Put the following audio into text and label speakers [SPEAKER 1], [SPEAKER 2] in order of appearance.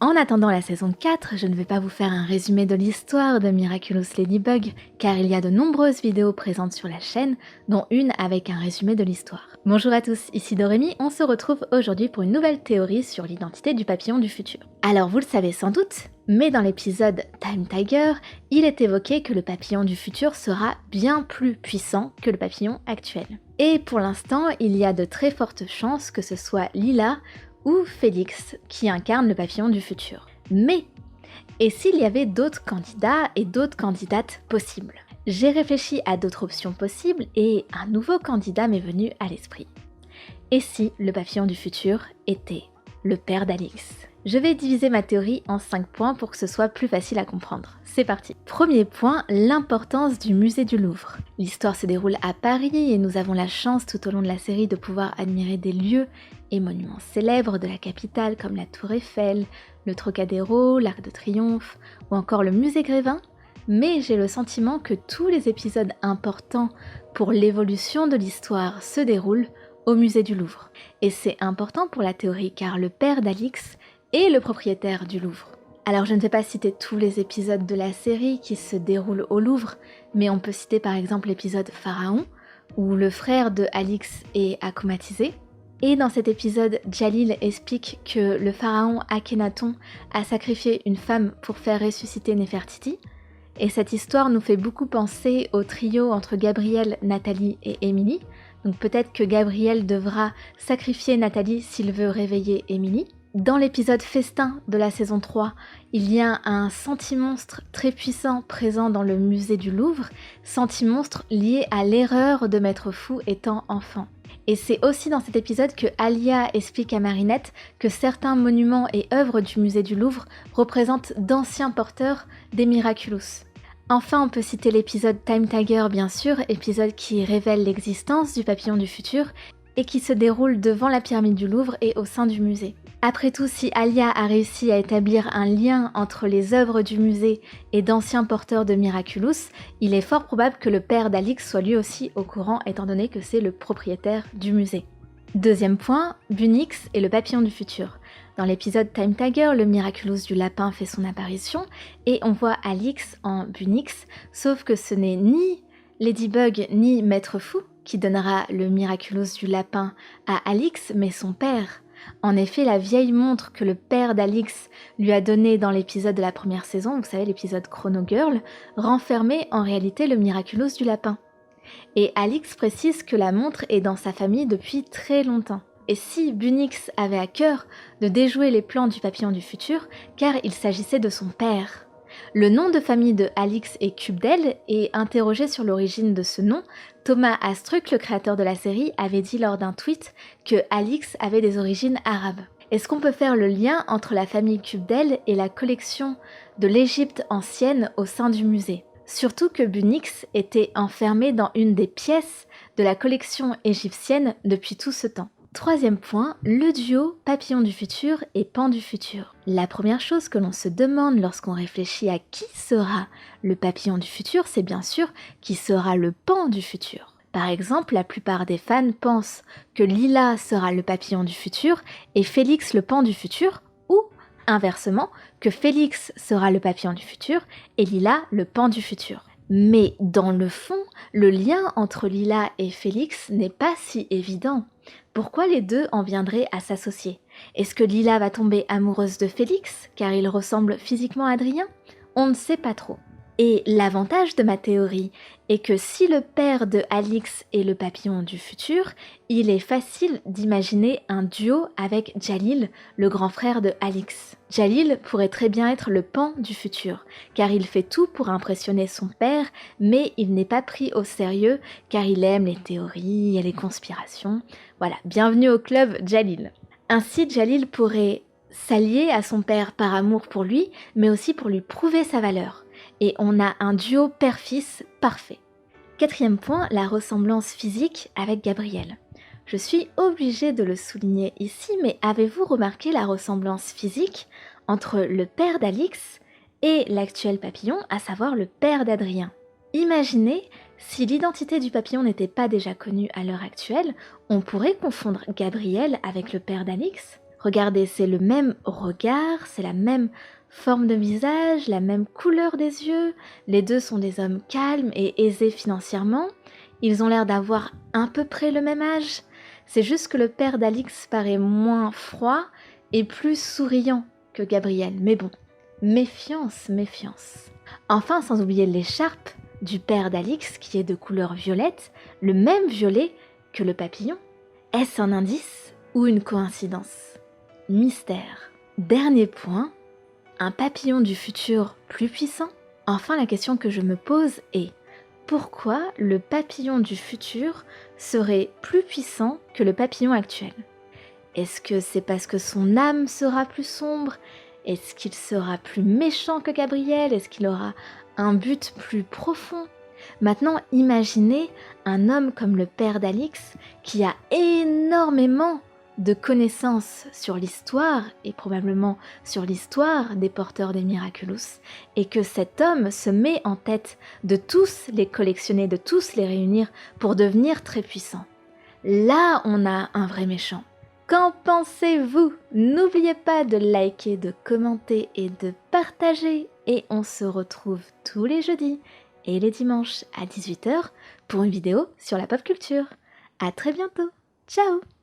[SPEAKER 1] En attendant la saison 4, je ne vais pas vous faire un résumé de l'histoire de Miraculous Ladybug, car il y a de nombreuses vidéos présentes sur la chaîne, dont une avec un résumé de l'histoire. Bonjour à tous, ici Dorémy, on se retrouve aujourd'hui pour une nouvelle théorie sur l'identité du papillon du futur. Alors vous le savez sans doute, mais dans l'épisode Time Tiger, il est évoqué que le papillon du futur sera bien plus puissant que le papillon actuel. Et pour l'instant, il y a de très fortes chances que ce soit Lila ou Félix qui incarne le papillon du futur. Mais, et s'il y avait d'autres candidats et d'autres candidates possibles? J'ai réfléchi à d'autres options possibles et un nouveau candidat m'est venu à l'esprit. Et si le papillon du futur était le père d'Alix? Je vais diviser ma théorie en 5 points pour que ce soit plus facile à comprendre. C'est parti. Premier point, l'importance du musée du Louvre. L'histoire se déroule à Paris et nous avons la chance tout au long de la série de pouvoir admirer des lieux et monuments célèbres de la capitale comme la Tour Eiffel, le Trocadéro, l'Arc de Triomphe ou encore le musée Grévin. Mais j'ai le sentiment que tous les épisodes importants pour l'évolution de l'histoire se déroulent au musée du Louvre. Et c'est important pour la théorie car le père d'Alix est le propriétaire du Louvre. Alors je ne vais pas citer tous les épisodes de la série qui se déroulent au Louvre, mais on peut citer par exemple l'épisode Pharaon, où le frère de Alix est aquamatisé. Et dans cet épisode, Jalil explique que le pharaon Akhenaton a sacrifié une femme pour faire ressusciter Néfertiti. Et cette histoire nous fait beaucoup penser au trio entre Gabriel, Nathalie et Émilie. Donc peut-être que Gabriel devra sacrifier Nathalie s'il veut réveiller Émilie. Dans l'épisode Festin de la saison 3, il y a un sentimonstre très puissant présent dans le musée du Louvre, sentimonstre lié à l'erreur de Maître Fou étant enfant. Et c'est aussi dans cet épisode que Alia explique à Marinette que certains monuments et œuvres du musée du Louvre représentent d'anciens porteurs des Miraculous. Enfin, on peut citer l'épisode Time Tiger bien sûr, épisode qui révèle l'existence du papillon du futur et qui se déroule devant la pyramide du Louvre et au sein du musée. Après tout, si Alia a réussi à établir un lien entre les œuvres du musée et d'anciens porteurs de Miraculous, il est fort probable que le père d'Alix soit lui aussi au courant étant donné que c'est le propriétaire du musée. Deuxième point, Bunix et le papillon du futur. Dans l'épisode Time Tiger, le Miraculous du lapin fait son apparition et on voit Alix en Bunix, sauf que ce n'est ni Ladybug ni Maître Fou qui donnera le Miraculous du lapin à Alix, mais son père. En effet, la vieille montre que le père d'Alix lui a donnée dans l'épisode de la première saison, vous savez l'épisode Chrono Girl, renfermait en réalité le Miraculous du lapin. Et Alix précise que la montre est dans sa famille depuis très longtemps. Et si Bunix avait à cœur de déjouer les plans du papillon du futur, car il s'agissait de son père. Le nom de famille de Alix est Cubdel et interrogé sur l'origine de ce nom, Thomas Astruc, le créateur de la série, avait dit lors d'un tweet que Alix avait des origines arabes. Est-ce qu'on peut faire le lien entre la famille Cubdel et la collection de l'Égypte ancienne au sein du musée? Surtout que Bunix était enfermé dans une des pièces de la collection égyptienne depuis tout ce temps. Troisième point, le duo papillon du futur et pan du futur. La première chose que l'on se demande lorsqu'on réfléchit à qui sera le papillon du futur, c'est bien sûr qui sera le pan du futur. Par exemple, la plupart des fans pensent que Lila sera le papillon du futur et Félix le pan du futur, ou inversement, que Félix sera le papillon du futur et Lila le pan du futur. Mais dans le fond, le lien entre Lila et Félix n'est pas si évident. Pourquoi les deux en viendraient à s'associer? Est-ce que Lila va tomber amoureuse de Félix, car il ressemble physiquement à Adrien? On ne sait pas trop. Et l'avantage de ma théorie est que si le père de Alix est le papillon du futur, il est facile d'imaginer un duo avec Jalil, le grand frère de Alix. Jalil pourrait très bien être le pan du futur, car il fait tout pour impressionner son père, mais il n'est pas pris au sérieux, car il aime les théories et les conspirations. Voilà, bienvenue au club Jalil. Ainsi, Jalil pourrait s'allier à son père par amour pour lui, mais aussi pour lui prouver sa valeur. Et on a un duo père-fils parfait. Quatrième point, la ressemblance physique avec Gabriel. Je suis obligée de le souligner ici, mais avez-vous remarqué la ressemblance physique entre le père d'Alix et l'actuel papillon, à savoir le père d'Adrien? Imaginez, si l'identité du papillon n'était pas déjà connue à l'heure actuelle, on pourrait confondre Gabriel avec le père d'Alix. Regardez, c'est le même regard, c'est la même forme de visage, la même couleur des yeux. Les deux sont des hommes calmes et aisés financièrement. Ils ont l'air d'avoir à peu près le même âge. C'est juste que le père d'Alix paraît moins froid et plus souriant que Gabriel. Mais bon, méfiance, méfiance. Enfin, sans oublier l'écharpe du père d'Alix qui est de couleur violette, le même violet que le papillon. Est-ce un indice ou une coïncidence? Mystère. Dernier point, un papillon du futur plus puissant? Enfin, la question que je me pose est: pourquoi le papillon du futur serait plus puissant que le papillon actuel? Est-ce que c'est parce que son âme sera plus sombre? Est-ce qu'il sera plus méchant que Gabriel? Est-ce qu'il aura un but plus profond? Maintenant, imaginez un homme comme le père d'Alix qui a énormément de connaissances sur l'histoire et probablement sur l'histoire des porteurs des Miraculous, et que cet homme se met en tête de tous les collectionner, de tous les réunir pour devenir très puissant. Là, on a un vrai méchant. Qu'en pensez-vous? N'oubliez pas de liker, de commenter et de partager, et on se retrouve tous les jeudis et les dimanches à 18 h pour une vidéo sur la pop culture. À très bientôt. Ciao!